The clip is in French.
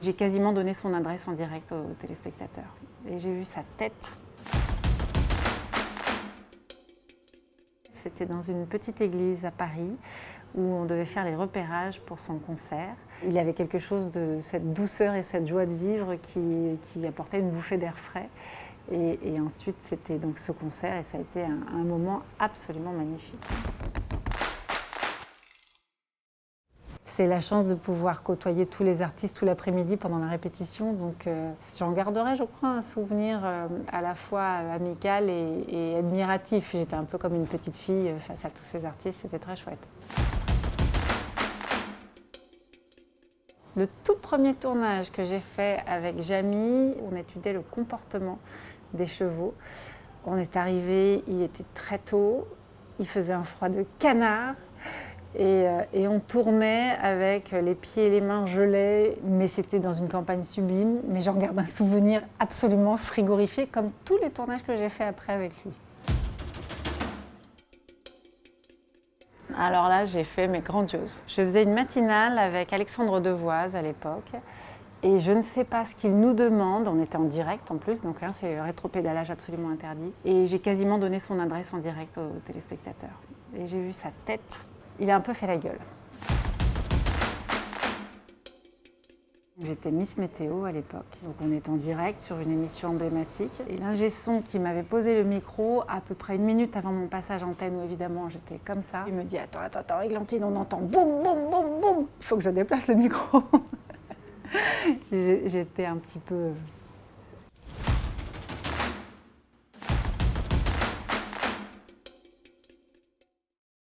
J'ai quasiment donné son adresse en direct aux téléspectateurs. Et j'ai vu sa tête. C'était dans une petite église à Paris où on devait faire les repérages pour son concert. Il avait quelque chose de cette douceur et cette joie de vivre qui apportait une bouffée d'air frais. Et ensuite, c'était donc ce concert et ça a été un moment absolument magnifique. C'est la chance de pouvoir côtoyer tous les artistes tout l'après-midi pendant la répétition. Donc j'en garderai, je crois, un souvenir à la fois amical et admiratif. J'étais un peu comme une petite fille face à tous ces artistes, c'était très chouette. Le tout premier tournage que j'ai fait avec Jamy, on étudiait le comportement des chevaux. On est arrivé, il était très tôt, il faisait un froid de canard et on tournait avec les pieds et les mains gelés, mais c'était dans une campagne sublime. Mais j'en garde un souvenir absolument frigorifié, comme tous les tournages que j'ai fait après avec lui. Alors là, j'ai fait mais grandiose. Je faisais une matinale avec Alexandre Devoise à l'époque. Et je ne sais pas ce qu'il nous demande, on était en direct en plus, donc c'est rétropédalage absolument interdit. Et j'ai quasiment donné son adresse en direct aux téléspectateurs. Et j'ai vu sa tête, il a un peu fait la gueule. J'étais Miss Météo à l'époque, donc on est en direct sur une émission emblématique. Et l'ingé son qui m'avait posé le micro à peu près 1 minute avant mon passage antenne, où évidemment j'étais comme ça, il me dit « Attends, Églantine, on entend boum, boum, boum, boum !» Il faut que je déplace le micro. J'étais un petit peu